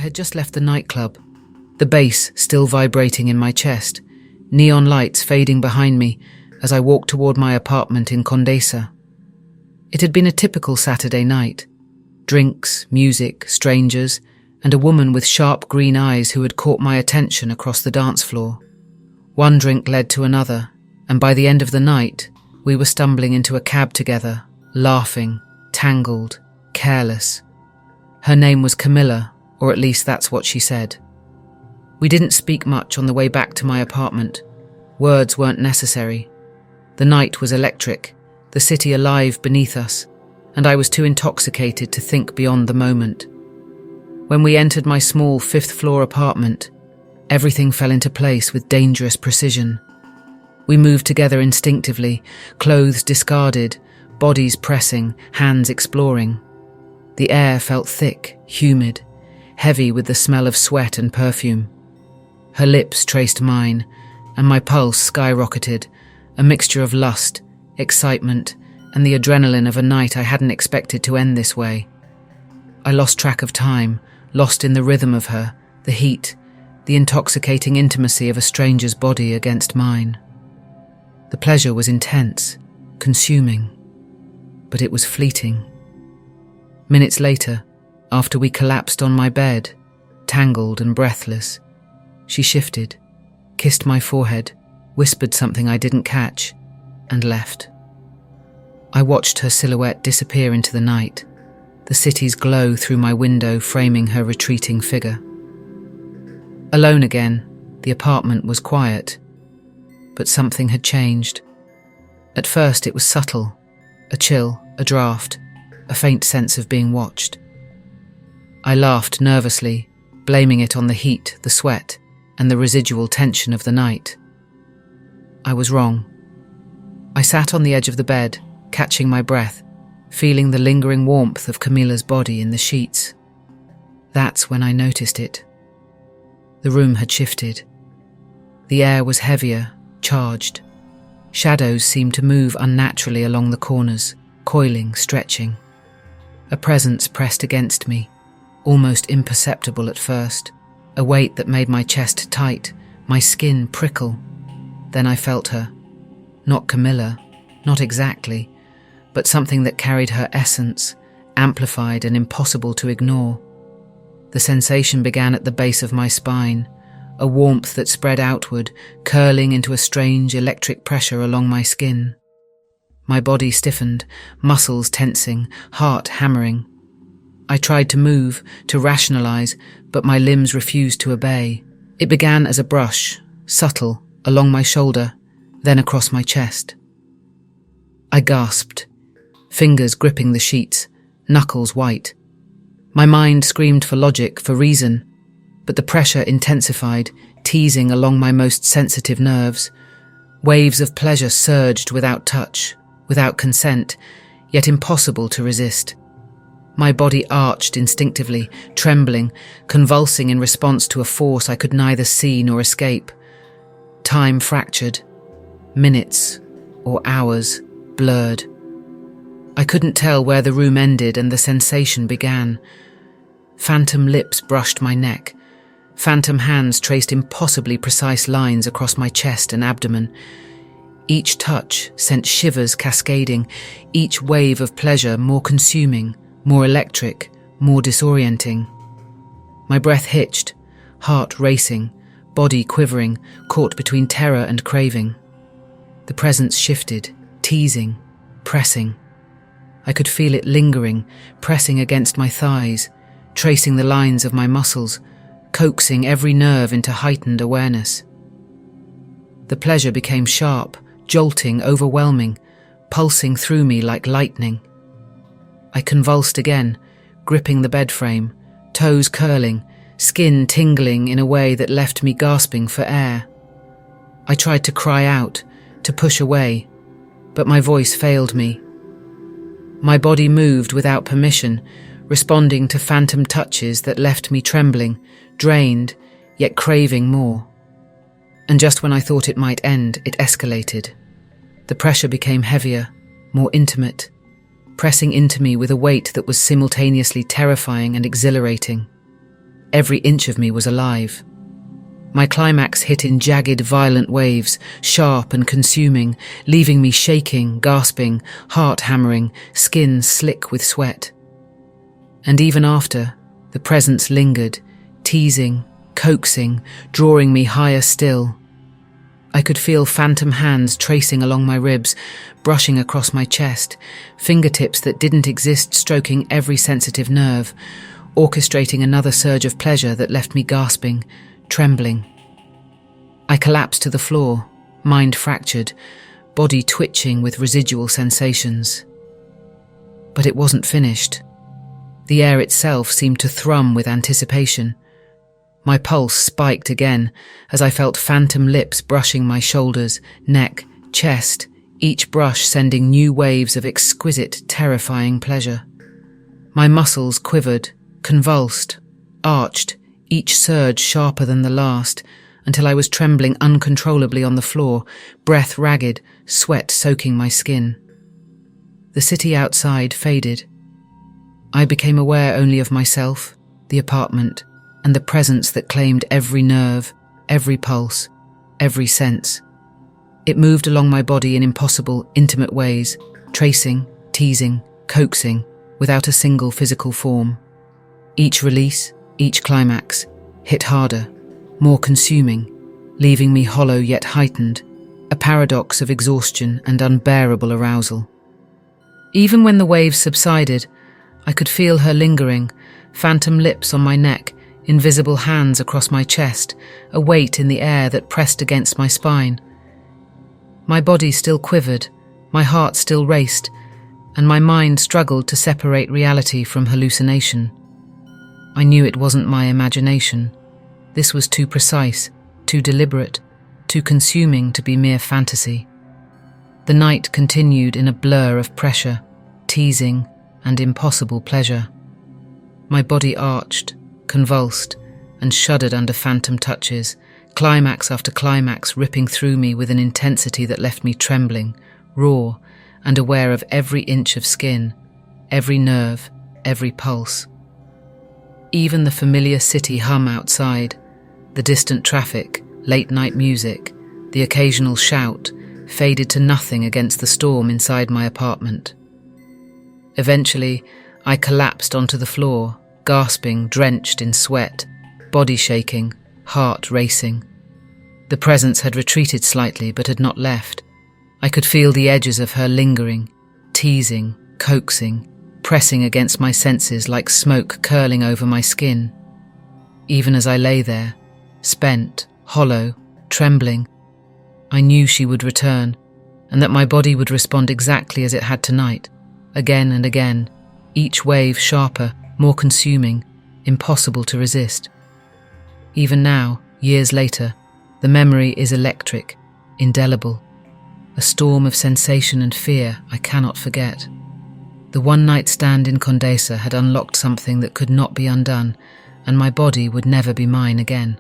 had just left the nightclub, the bass still vibrating in my chest, neon lights fading behind me as I walked toward my apartment in Condesa. It had been a typical Saturday night. Drinks, music, strangers, and a woman with sharp green eyes who had caught my attention across the dance floor. One drink led to another, and by the end of the night, we were stumbling into a cab together, laughing, tangled, careless. Her name was Camilla, or at least that's what she said. We didn't speak much on the way back to my apartment. Words weren't necessary. The night was electric, the city alive beneath us, and I was too intoxicated to think beyond the moment. When we entered my small fifth-floor apartment, everything fell into place with dangerous precision. We moved together instinctively, clothes discarded, bodies pressing, hands exploring. The air felt thick, humid, heavy with the smell of sweat and perfume. Her lips traced mine, and my pulse skyrocketed, a mixture of lust, excitement, and the adrenaline of a night I hadn't expected to end this way. I lost track of time, lost in the rhythm of her, the heat, the intoxicating intimacy of a stranger's body against mine. The pleasure was intense, consuming, but it was fleeting. Minutes later, after we collapsed on my bed, tangled and breathless, she shifted, kissed my forehead, whispered something I didn't catch, and left. I watched her silhouette disappear into the night, the city's glow through my window framing her retreating figure. Alone again, the apartment was quiet, but something had changed. At first it was subtle, a chill, a draft, a faint sense of being watched. I laughed nervously, blaming it on the heat, the sweat, and the residual tension of the night. I was wrong. I sat on the edge of the bed, catching my breath, feeling the lingering warmth of Camilla's body in the sheets. That's when I noticed it. The room had shifted. The air was heavier, charged. Shadows seemed to move unnaturally along the corners, coiling, stretching. A presence pressed against me, almost imperceptible at first, a weight that made my chest tight, my skin prickle. Then I felt her. Not Camilla, not exactly, but something that carried her essence, amplified and impossible to ignore. The sensation began at the base of my spine, a warmth that spread outward, curling into a strange electric pressure along my skin. My body stiffened, muscles tensing, heart hammering. I tried to move, to rationalize, but my limbs refused to obey. It began as a brush, subtle, along my shoulder, then across my chest. I gasped, fingers gripping the sheets, knuckles white. My mind screamed for logic, for reason, but the pressure intensified, teasing along my most sensitive nerves. Waves of pleasure surged without touch, without consent, yet impossible to resist. My body arched instinctively, trembling, convulsing in response to a force I could neither see nor escape. Time fractured. Minutes, or hours, blurred. I couldn't tell where the room ended and the sensation began. Phantom lips brushed my neck. Phantom hands traced impossibly precise lines across my chest and abdomen. Each touch sent shivers cascading, each wave of pleasure more consuming, more electric, more disorienting. My breath hitched, heart racing, body quivering, caught between terror and craving. The presence shifted, teasing, pressing. I could feel it lingering, pressing against my thighs, tracing the lines of my muscles, coaxing every nerve into heightened awareness. The pleasure became sharp, jolting, overwhelming, pulsing through me like lightning. I convulsed again, gripping the bed frame, toes curling, skin tingling in a way that left me gasping for air. I tried to cry out, to push away, but my voice failed me. My body moved without permission, responding to phantom touches that left me trembling, drained, yet craving more. And just when I thought it might end, it escalated. The pressure became heavier, more intimate, pressing into me with a weight that was simultaneously terrifying and exhilarating. Every inch of me was alive. My climax hit in jagged, violent waves, sharp and consuming, leaving me shaking, gasping, heart hammering, skin slick with sweat. And even after, the presence lingered, teasing, coaxing, drawing me higher still. I could feel phantom hands tracing along my ribs, brushing across my chest, fingertips that didn't exist stroking every sensitive nerve, orchestrating another surge of pleasure that left me gasping, trembling. I collapsed to the floor, mind fractured, body twitching with residual sensations. But it wasn't finished. The air itself seemed to thrum with anticipation. My pulse spiked again as I felt phantom lips brushing my shoulders, neck, chest, each brush sending new waves of exquisite, terrifying pleasure. My muscles quivered, convulsed, arched, each surge sharper than the last, until I was trembling uncontrollably on the floor, breath ragged, sweat soaking my skin. The city outside faded. I became aware only of myself, the apartment, and the presence that claimed every nerve, every pulse, every sense. It moved along my body in impossible, intimate ways, tracing, teasing, coaxing, without a single physical form. Each release, each climax, hit harder, more consuming, leaving me hollow yet heightened, a paradox of exhaustion and unbearable arousal. Even when the waves subsided, I could feel her lingering, phantom lips on my neck, invisible hands across my chest, a weight in the air that pressed against my spine. My body still quivered, my heart still raced, and my mind struggled to separate reality from hallucination. I knew it wasn't my imagination. This was too precise, too deliberate, too consuming to be mere fantasy. The night continued in a blur of pressure, teasing, and impossible pleasure. My body arched, convulsed, and shuddered under phantom touches, climax after climax ripping through me with an intensity that left me trembling, raw, and aware of every inch of skin, every nerve, every pulse. Even the familiar city hum outside, the distant traffic, late-night music, the occasional shout, faded to nothing against the storm inside my apartment. Eventually, I collapsed onto the floor, gasping, drenched in sweat, body shaking, heart racing. The presence had retreated slightly but had not left. I could feel the edges of her lingering, teasing, coaxing, pressing against my senses like smoke curling over my skin. Even as I lay there, spent, hollow, trembling, I knew she would return, and that my body would respond exactly as it had tonight, again and again, each wave sharper, more consuming, impossible to resist. Even now, years later, the memory is electric, indelible, a storm of sensation and fear I cannot forget. The one-night stand in Condesa had unlocked something that could not be undone, and my body would never be mine again.